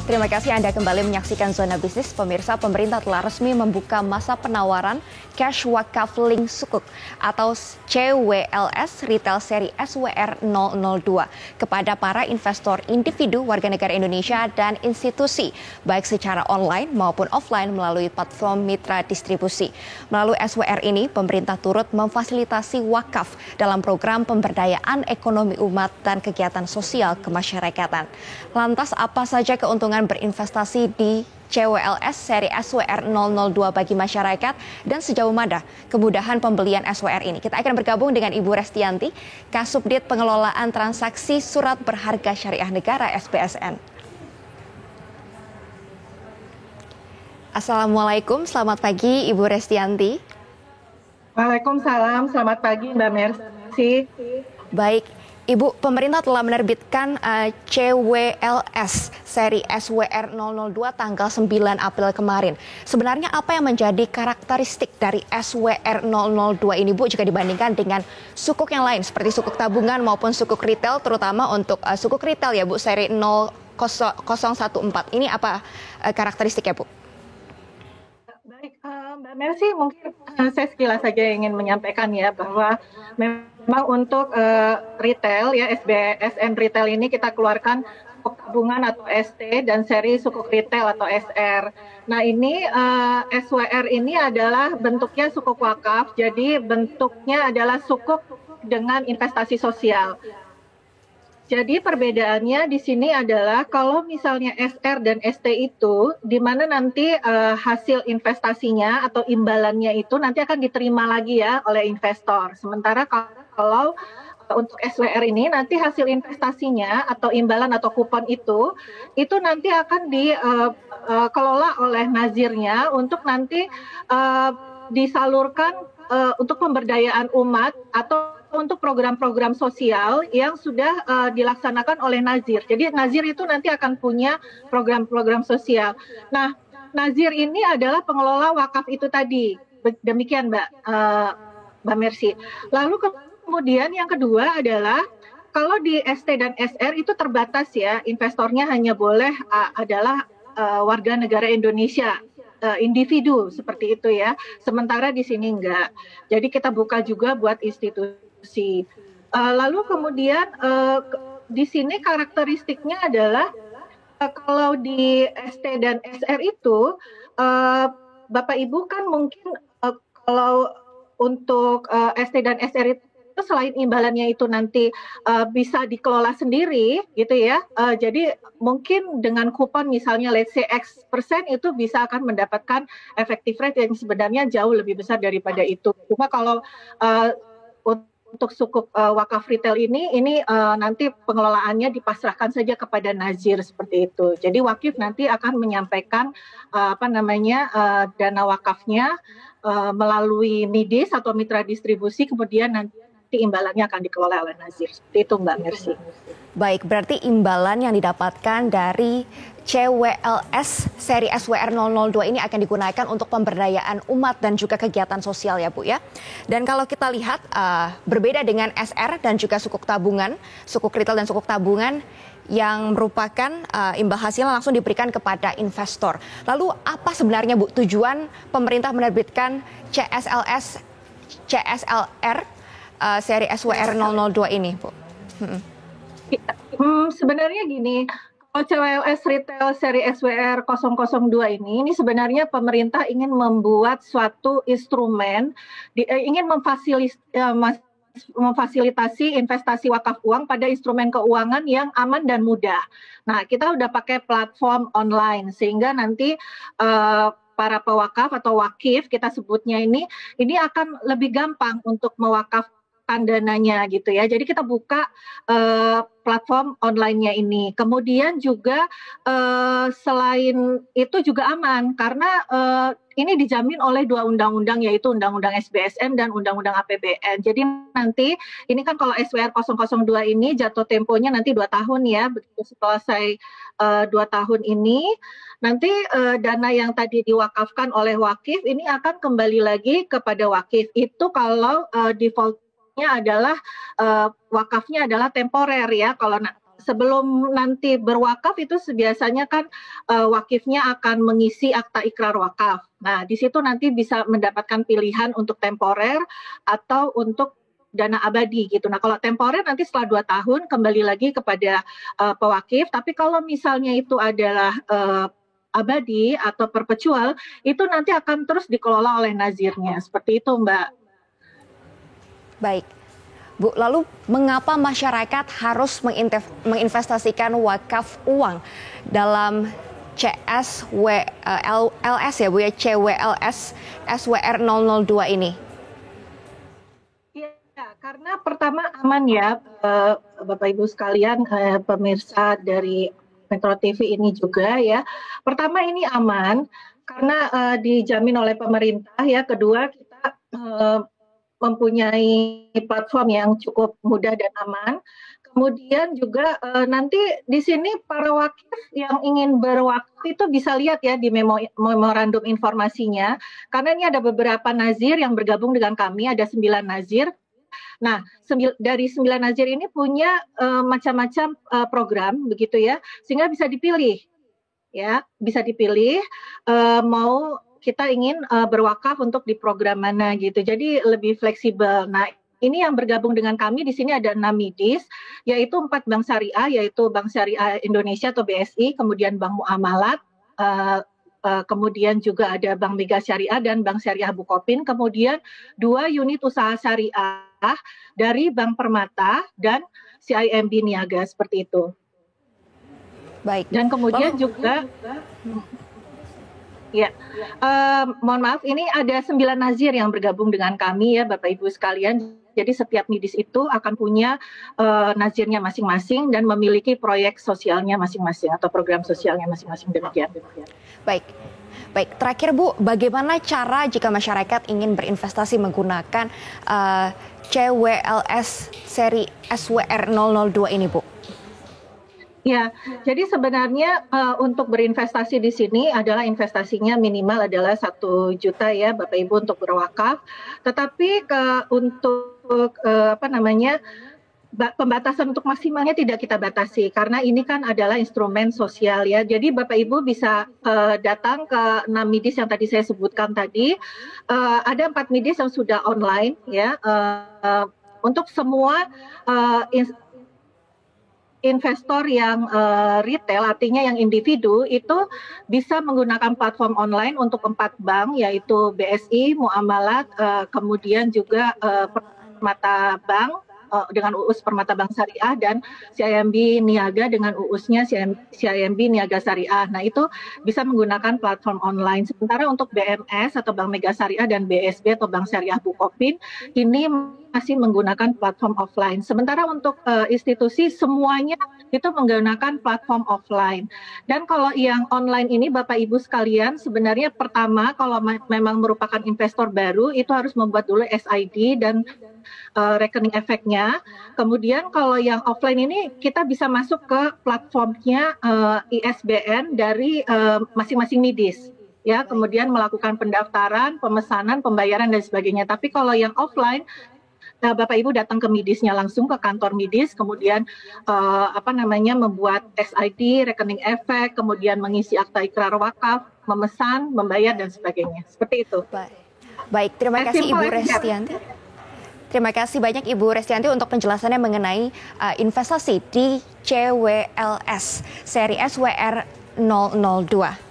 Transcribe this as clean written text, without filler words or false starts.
Terima kasih Anda kembali menyaksikan Zona Bisnis. Pemirsa, pemerintah telah resmi membuka masa penawaran Cash Wakaf Link Sukuk atau CWLS Retail Seri SWR 002 kepada para investor individu warga negara Indonesia dan institusi, baik secara online maupun offline melalui platform mitra distribusi. Melalui SWR ini, pemerintah turut memfasilitasi wakaf dalam program pemberdayaan ekonomi umat dan kegiatan sosial kemasyarakatan. Lantas, apa saja keuntungan berinvestasi di CWLS seri SWR 002 bagi masyarakat dan sejauh mana kemudahan pembelian SWR ini? Kita akan bergabung dengan Ibu Restianti, Kasubdit Pengelolaan Transaksi Surat Berharga Syariah Negara (SBSN). Assalamualaikum, selamat pagi Ibu Restianti. Waalaikumsalam, selamat pagi Mbak Mercy. Baik, Ibu, pemerintah telah menerbitkan CWLS seri SWR 002 tanggal 9 April kemarin. Sebenarnya apa yang menjadi karakteristik dari SWR 002 ini, Bu, jika dibandingkan dengan sukuk yang lain seperti sukuk tabungan maupun sukuk retail, terutama untuk sukuk retail ya, Bu, seri 014. Ini apa karakteristiknya, Bu? Baik, Mbak Mercy, mungkin saya sekilas saja ingin menyampaikan ya bahwa memang untuk retail ya SBSN retail ini kita keluarkan sukuk tabungan atau ST dan seri sukuk retail atau SR. Nah ini SWR ini adalah bentuknya sukuk wakaf, jadi bentuknya adalah sukuk dengan investasi sosial. Jadi perbedaannya di sini adalah kalau misalnya SR dan ST itu di mana nanti hasil investasinya atau imbalannya itu nanti akan diterima lagi ya oleh investor. Sementara kalau untuk SWR ini nanti hasil investasinya atau imbalan atau kupon itu nanti akan dikelola oleh nazirnya untuk nanti disalurkan untuk pemberdayaan umat atau untuk program-program sosial yang sudah dilaksanakan oleh nazir. Jadi nazir itu nanti akan punya program-program sosial. Nah, nazir ini adalah pengelola wakaf itu tadi. Demikian Mbak Mercy. Lalu kemudian yang kedua adalah kalau di ST dan SR itu terbatas ya, investornya hanya boleh adalah warga negara Indonesia. Individu seperti itu ya. Sementara di sini enggak. Jadi kita buka juga buat institusi. Lalu kemudian di sini karakteristiknya adalah kalau di ST dan SR itu Bapak Ibu kan mungkin kalau untuk ST dan SR itu selain imbalannya itu nanti bisa dikelola sendiri gitu ya. Jadi mungkin dengan kupon misalnya let's say X% itu bisa akan mendapatkan effective rate yang sebenarnya jauh lebih besar daripada itu. Cuma kalau untuk sukuk wakaf retail ini nanti pengelolaannya dipasrahkan saja kepada nazir seperti itu. Jadi wakif nanti akan menyampaikan dana wakafnya melalui MIDIS atau mitra distribusi, kemudian nanti imbalannya akan dikelola oleh nazir. Seperti itu Mbak Mercy. Baik, berarti imbalan yang didapatkan dari CWLS seri SWR 002 ini akan digunakan untuk pemberdayaan umat dan juga kegiatan sosial ya Bu ya. Dan kalau kita lihat berbeda dengan SR dan juga sukuk tabungan, sukuk retail dan sukuk tabungan yang merupakan imbal hasil langsung diberikan kepada investor. Lalu apa sebenarnya Bu tujuan pemerintah menerbitkan CSLR seri SWR 002 ini Bu? Sebenarnya gini, kalau CWLS Retail seri SWR 002 ini sebenarnya pemerintah ingin membuat suatu instrumen, ingin memfasilitasi investasi wakaf uang pada instrumen keuangan yang aman dan mudah. Nah, kita udah pakai platform online sehingga nanti para pewakaf atau wakif kita sebutnya ini akan lebih gampang untuk mewakafkan dananya gitu ya. Jadi kita buka platform online-nya ini. Kemudian juga selain itu juga aman karena ini dijamin oleh dua undang-undang yaitu Undang-Undang SBSN dan Undang-Undang APBN. Jadi nanti ini kan kalau SWR 002 ini jatuh temponya nanti 2 tahun ya. Begitu selesai 2 tahun ini nanti dana yang tadi diwakafkan oleh wakif ini akan kembali lagi kepada wakif. Itu kalau default adalah wakafnya adalah temporer ya. Kalau sebelum nanti berwakaf itu biasanya kan wakifnya akan mengisi akta ikrar wakaf. Nah, di situ nanti bisa mendapatkan pilihan untuk temporer atau untuk dana abadi gitu. Nah, kalau temporer nanti setelah 2 tahun kembali lagi kepada pewakif. Tapi kalau misalnya itu adalah abadi atau perpetual, itu nanti akan terus dikelola oleh nazirnya. Seperti itu, Mbak. Baik. Bu, lalu mengapa masyarakat harus menginvestasikan wakaf uang dalam CSWLS ya Bu ya, CWLS SWR 002 ini? Iya, karena pertama aman ya, Bapak Ibu sekalian, pemirsa dari Metro TV ini juga ya. Pertama ini aman karena dijamin oleh pemerintah ya. Kedua kita mempunyai platform yang cukup mudah dan aman. Kemudian juga nanti di sini para wakif yang ingin berwakaf itu bisa lihat ya di memorandum informasinya. Karena ini ada beberapa nazir yang bergabung dengan kami, ada 9 nazir. Nah, dari 9 nazir ini punya macam-macam program begitu ya, sehingga bisa dipilih ya, bisa dipilih mau kita ingin berwakaf untuk di program mana gitu. Jadi lebih fleksibel. Nah, ini yang bergabung dengan kami di sini ada 6 midis, yaitu 4 bank syariah, yaitu Bank Syariah Indonesia atau BSI, kemudian Bank Muamalat, kemudian juga ada Bank Mega Syariah dan Bank Syariah Bukopin, kemudian 2 unit usaha syariah dari Bank Permata dan CIMB Niaga, seperti itu. Baik. Dan kemudian juga ya, mohon maaf, ini ada 9 nazir yang bergabung dengan kami ya Bapak Ibu sekalian. Jadi setiap midis itu akan punya nazirnya masing-masing dan memiliki proyek sosialnya masing-masing atau program sosialnya masing-masing, demikian. Baik. Baik, terakhir Bu, bagaimana cara jika masyarakat ingin berinvestasi menggunakan CWLS seri SWR 002 ini Bu? Ya, jadi sebenarnya untuk berinvestasi di sini adalah investasinya minimal adalah 1 juta ya Bapak Ibu untuk berwakaf. Tetapi untuk pembatasan untuk maksimalnya tidak kita batasi karena ini kan adalah instrumen sosial ya. Jadi Bapak Ibu bisa datang ke 6 midis yang tadi saya sebutkan tadi. Ada 4 midis yang sudah online ya. Untuk semua investor yang retail, artinya yang individu, itu bisa menggunakan platform online untuk 4 bank, yaitu BSI, Muamalat, kemudian juga Permata Bank dengan UUS Permata Bank Syariah, dan CIMB Niaga dengan UUS-nya CIMB Niaga Syariah. Nah, itu bisa menggunakan platform online. Sementara untuk BMS atau Bank Mega Syariah dan BSB atau Bank Syariah Bukopin, ini masih menggunakan platform offline. Sementara untuk institusi semuanya itu menggunakan platform offline. Dan kalau yang online ini Bapak Ibu sekalian, sebenarnya pertama kalau memang merupakan investor baru itu harus membuat dulu SID dan rekening efeknya. Kemudian kalau yang offline ini kita bisa masuk ke platformnya ISBN dari masing-masing midis. Ya, kemudian melakukan pendaftaran, pemesanan, pembayaran dan sebagainya. Tapi kalau yang offline Bapak Ibu datang ke midisnya langsung ke kantor midis, kemudian membuat SID, rekening efek, kemudian mengisi akta ikrar wakaf, memesan, membayar dan sebagainya. Seperti itu. Baik, terima kasih Ibu Restianti. Terima kasih banyak Ibu Restianti untuk penjelasannya mengenai investasi di CWLS seri SWR 002.